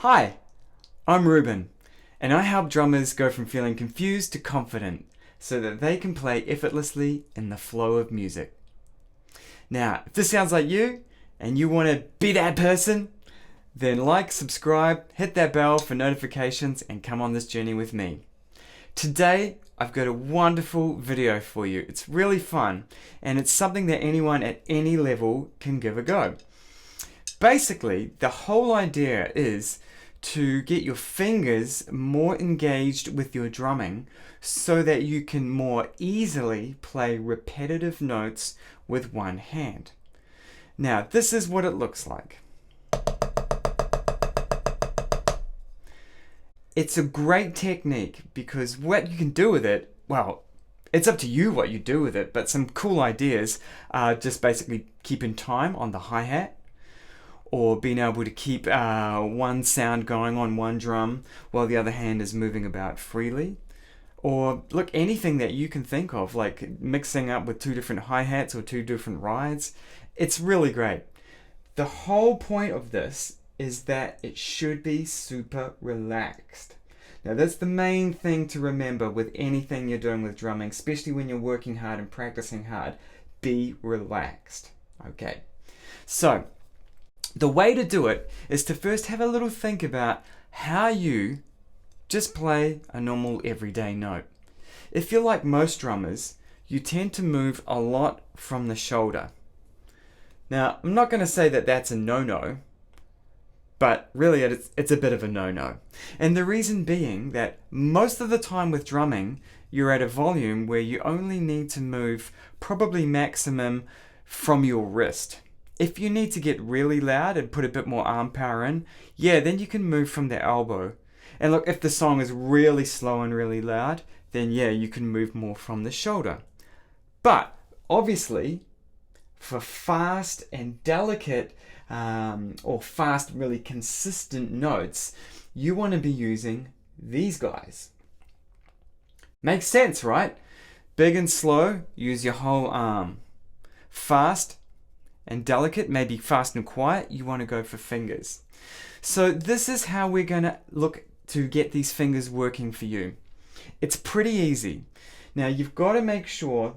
Hi, I'm Reuben, and I help drummers go from feeling confused to confident so that they can play effortlessly in the flow of music. Now, if this sounds like you and you want to be that person, then like, subscribe, hit that bell for notifications, and come on this journey with me. Today, I've got a wonderful video for you. It's really fun, and it's something that anyone at any level can give a go. Basically, the whole idea is to get your fingers more engaged with your drumming so that you can more easily play repetitive notes with one hand. Now, this is what it looks like. It's a great technique because what you can do with it, well, it's up to you what you do with it, but some cool ideas are just basically keeping time on the hi-hat, or being able to keep one sound going on one drum while the other hand is moving about freely. Or look, anything that you can think of, like mixing up with two different hi-hats or two different rides. It's really great. The whole point of this is that it should be super relaxed. Now that's the main thing to remember with anything you're doing with drumming, especially when you're working hard and practicing hard. Be relaxed. Okay, so the way to do it is to first have a little think about how you just play a normal everyday note. If you're like most drummers, you tend to move a lot from the shoulder. Now, I'm not going to say that that's a no-no, but really it's a bit of a no-no. And the reason being that most of the time with drumming, you're at a volume where you only need to move probably maximum from your wrist. If you need to get really loud and put a bit more arm power in, yeah, then you can move from the elbow. And look, if the song is really slow and really loud, then yeah, you can move more from the shoulder. But obviously, for fast and delicate or fast, really consistent notes, you want to be using these guys. Makes sense, right? Big and slow, use your whole arm. Fast and delicate, maybe fast and quiet, you want to go for fingers. So this is how we're going to look to get these fingers working for you. It's pretty easy. Now you've got to make sure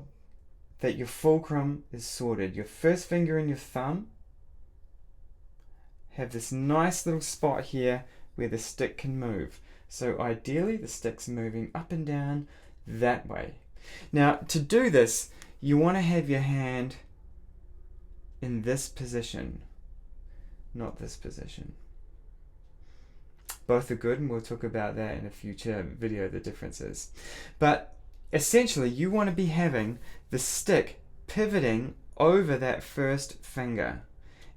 that your fulcrum is sorted. Your first finger and your thumb have this nice little spot here where the stick can move. So ideally the stick's moving up and down that way. Now to do this, you want to have your hand in this position, not this position. Both are good, and we'll talk about that in a future video, the differences. But essentially, you want to be having the stick pivoting over that first finger,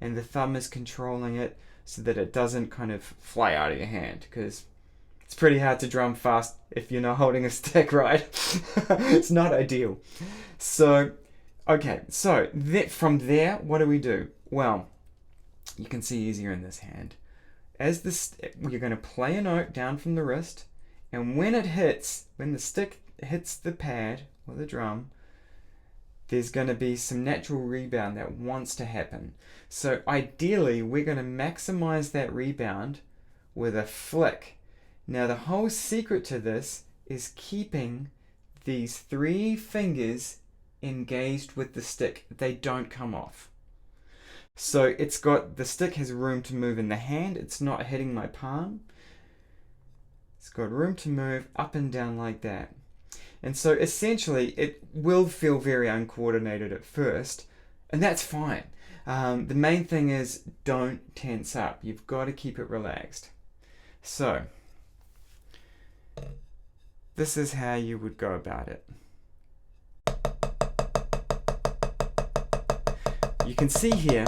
and the thumb is controlling it so that it doesn't kind of fly out of your hand, because it's pretty hard to drum fast if you're not holding a stick, right? It's not ideal. So, okay, so from there, what do? Well, you can see easier in this hand. You're going to play a note down from the wrist, and when the stick hits the pad or the drum, there's going to be some natural rebound that wants to happen. So ideally, we're going to maximize that rebound with a flick. Now the whole secret to this is keeping these three fingers engaged with the stick. They don't come off. So the stick has room to move in the hand. It's not hitting my palm. It's got room to move up and down like that. And so essentially it will feel very uncoordinated at first, and that's fine. The main thing is don't tense up. You've got to keep it relaxed. So this is how you would go about it. You can see here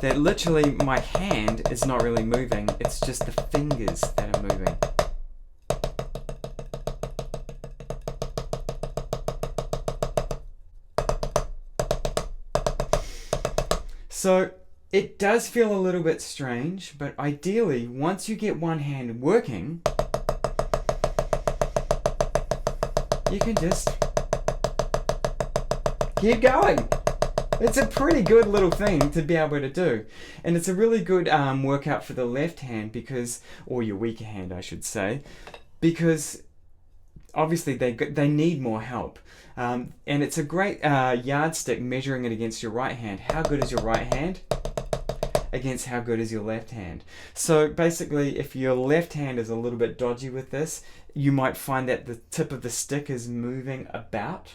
that literally my hand is not really moving, it's just the fingers that are moving. So it does feel a little bit strange, but ideally, once you get one hand working, you can just keep going. It's a pretty good little thing to be able to do. And it's a really good workout for the left hand because, or your weaker hand I should say, because obviously they need more help. And it's a great yardstick measuring it against your right hand. How good is your right hand against how good is your left hand? So basically, if your left hand is a little bit dodgy with this, you might find that the tip of the stick is moving about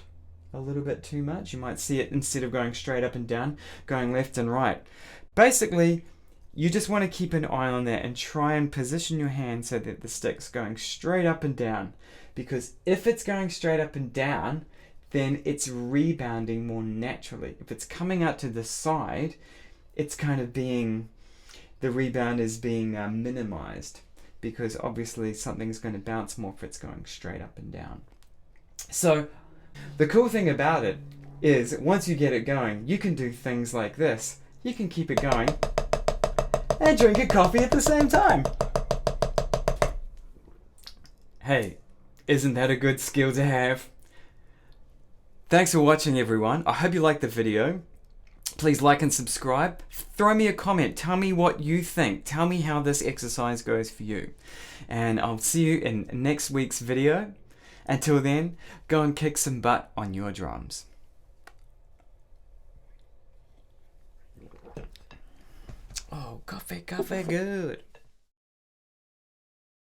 a little bit too much. You might see it, instead of going straight up and down, going left and right. Basically, you just want to keep an eye on that and try and position your hand so that the stick's going straight up and down. Because if it's going straight up and down, then it's rebounding more naturally. If it's coming out to the side, it's kind of being, the rebound is being minimized, because obviously something's going to bounce more if it's going straight up and down. So the cool thing about it is once you get it going, you can do things like this. You can keep it going and drink a coffee at the same time. Hey, isn't that a good skill to have? Thanks for watching, everyone. I hope you liked the video. Please like and subscribe. Throw me a comment. Tell me what you think. Tell me how this exercise goes for you. And I'll see you in next week's video. Until then, go and kick some butt on your drums. Oh, coffee, good.